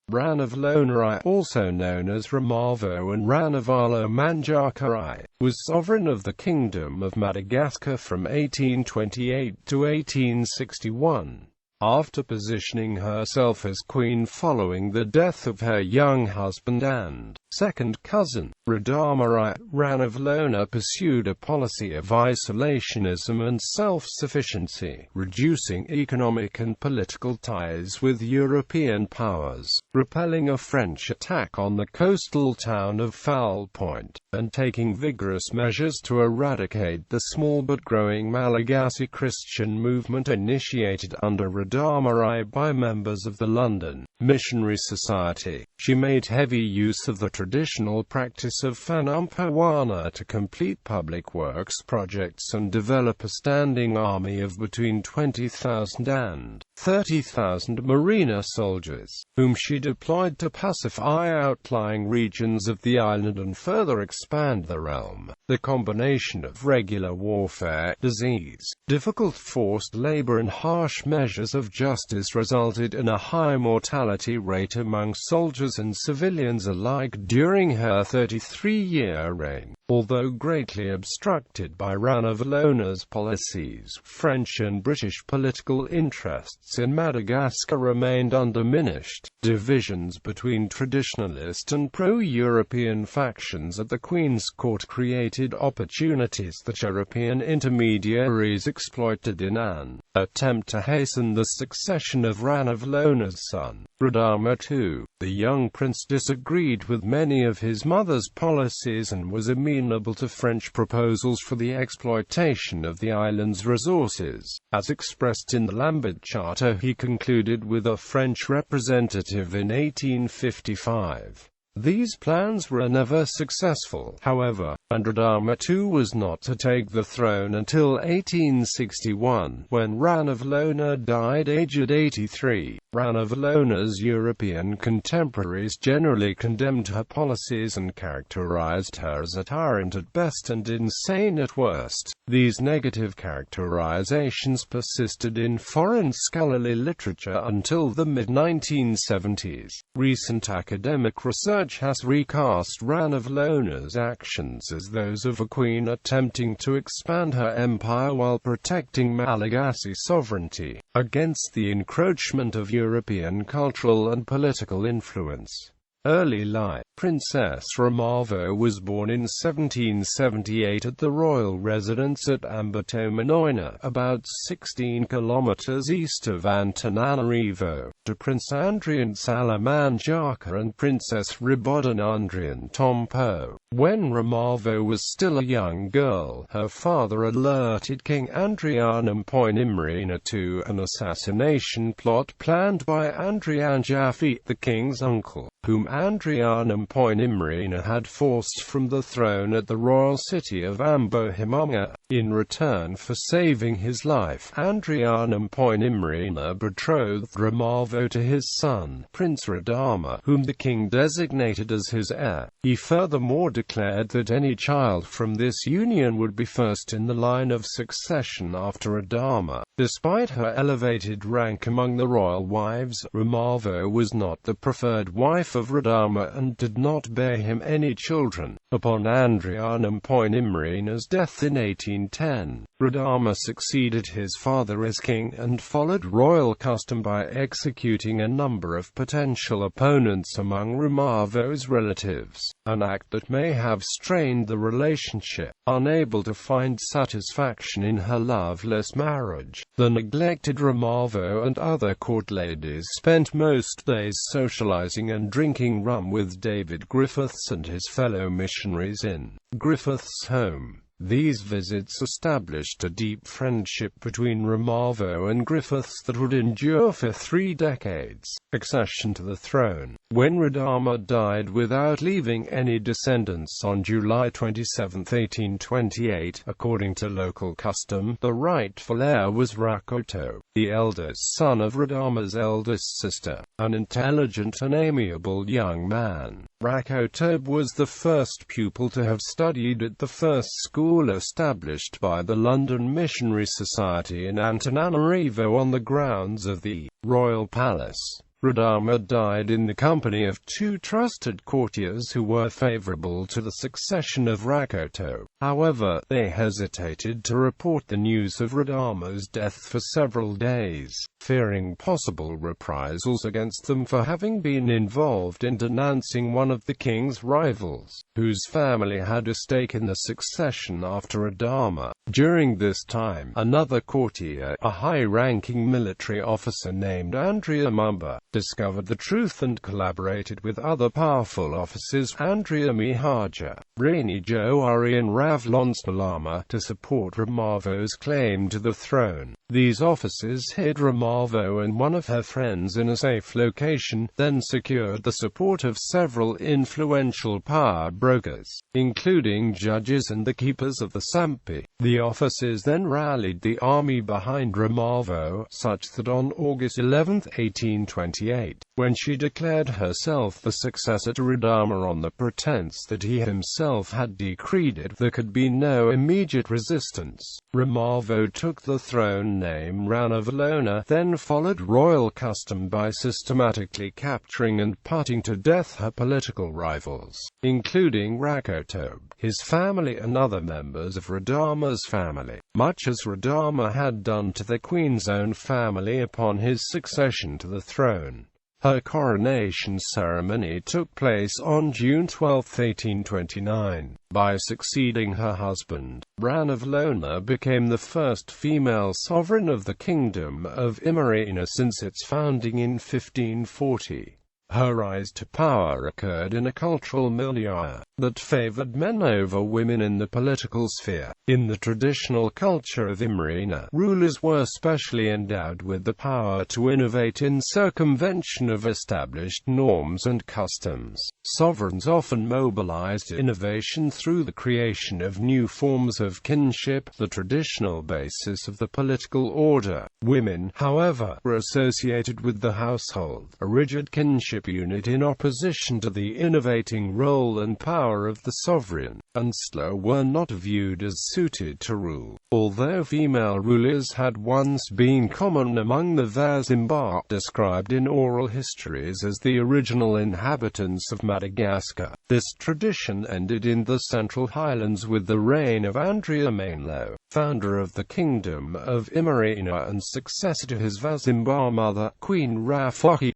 Ranavalona I, also known as Ramavo and Ranavalo-Manjaka I, was sovereign of the Kingdom of Madagascar from 1828 to 1861. After positioning herself as queen following the death of her young husband and second cousin, Radama I, Ranavalona pursued a policy of isolationism and self-sufficiency, reducing economic and political ties with European powers, repelling a French attack on the coastal town of Foulpointe, and taking vigorous measures to eradicate the small but growing Malagasy Christian movement initiated under Radama I by members of the London Missionary Society. She made heavy use of the traditional practice of fanompoana to complete public works projects and develop a standing army of between 20,000 and 30,000 Merina soldiers, whom she deployed to pacify outlying regions of the island and further expand the realm. The combination of regular warfare, disease, difficult forced labor and harsh measures of justice resulted in a high mortality rate among soldiers and civilians alike during her 33-year reign. Although greatly obstructed by Ranavalona's policies, French and British political interests in Madagascar remained undiminished. Divisions between traditionalist and pro-European factions at the Queen's Court created opportunities that European intermediaries exploited in an attempt to hasten the succession of Ranavalona's son, Radama II. The young prince disagreed with many of his mother's policies and was amenable to French proposals for the exploitation of the island's resources. As expressed in the Lambert Charter, he concluded with a French representative in 1855. These plans were never successful, however, and Radama II was not to take the throne until 1861, when Ranavalona died aged 83. Ranavalona's European contemporaries generally condemned her policies and characterized her as a tyrant at best and insane at worst. These negative characterizations persisted in foreign scholarly literature until the mid-1970s. Recent academic research has recast Ranavalona's actions as those of a queen attempting to expand her empire while protecting Malagasy sovereignty against the encroachment of European cultural and political influence. Early life. Princess Ramavo was born in 1778 at the royal residence at Ambatomanoina, about 16 kilometers east of Antananarivo, to Prince Andrian Salamanjaka and Princess Ribodinandrian Tompo. When Ramavo was still a young girl, her father alerted King Andrianampoinimrina to an assassination plot planned by Andrian Jaffe, the king's uncle, whom Andrianampoinimrina had forced from the throne at the royal city of Ambohimanga. In return for saving his life, Andrianampoinimrina betrothed Ramavo to his son, Prince Radama, whom the king designated as his heir. He furthermore declared that any child from this union would be first in the line of succession after Radama. Despite her elevated rank among the royal wives, Ramavo was not the preferred wife of Radama and did not bear him any children. Upon Andrianampoinimrina's death in 1810, Radama succeeded his father as king and followed royal custom by executing a number of potential opponents among Ramavo's relatives, an act that may have strained the relationship. Unable to find satisfaction in her loveless marriage, the neglected Ramavo and other court ladies spent most days socializing and drinking rum with David Griffiths and his fellow missionaries in Griffiths' home. These visits established a deep friendship between Ramavo and Griffiths that would endure for 3 decades. Accession to the throne. When Radama died without leaving any descendants on July 27, 1828, according to local custom, the rightful heir was Rakoto, the eldest son of Radama's eldest sister, an intelligent and amiable young man. Rakoto was the first pupil to have studied at the first school established by the London Missionary Society in Antananarivo on the grounds of the Royal Palace. Radama died in the company of two trusted courtiers who were favorable to the succession of Rakoto. However, they hesitated to report the news of Radama's death for several days, fearing possible reprisals against them for having been involved in denouncing one of the king's rivals, whose family had a stake in the succession after Radama. During this time, another courtier, a high-ranking military officer named Andrea Mumba, discovered the truth and collaborated with other powerful officers, Andrea Mihaja, Raini Johari and Ravlon Salama, to support Ramavo's claim to the throne. These officers hid Ramavo and one of her friends in a safe location, then secured the support of several influential power brokers, including judges and the keepers of the Sampi. The officers then rallied the army behind Ramavo, such that on August 11, 1828, when she declared herself the successor to Radama on the pretense that he himself had decreed it, there could be no immediate resistance. Ramavo took the throne name Ranavalona, then followed royal custom by systematically capturing and putting to death her political rivals, including Rakoto, his family and other members of Radama's family, much as Radama had done to the queen's own family upon his succession to the throne. Her coronation ceremony took place on June 12, 1829. By succeeding her husband, Ranavalona became the first female sovereign of the Kingdom of Merina since its founding in 1540. Her rise to power occurred in a cultural milieu that favored men over women in the political sphere. In the traditional culture of Merina, rulers were specially endowed with the power to innovate in circumvention of established norms and customs. Sovereigns often mobilized innovation through the creation of new forms of kinship, the traditional basis of the political order. Women, however, were associated with the household, a rigid kinship unit in opposition to the innovating role and power of the sovereign, and slow were not viewed as suited to rule. Although female rulers had once been common among the Vazimba, described in oral histories as the original inhabitants of Madagascar, this tradition ended in the Central Highlands with the reign of Andrea Mainlo, founder of the Kingdom of Merina and successor to his Vazimba mother, Queen Rafaki.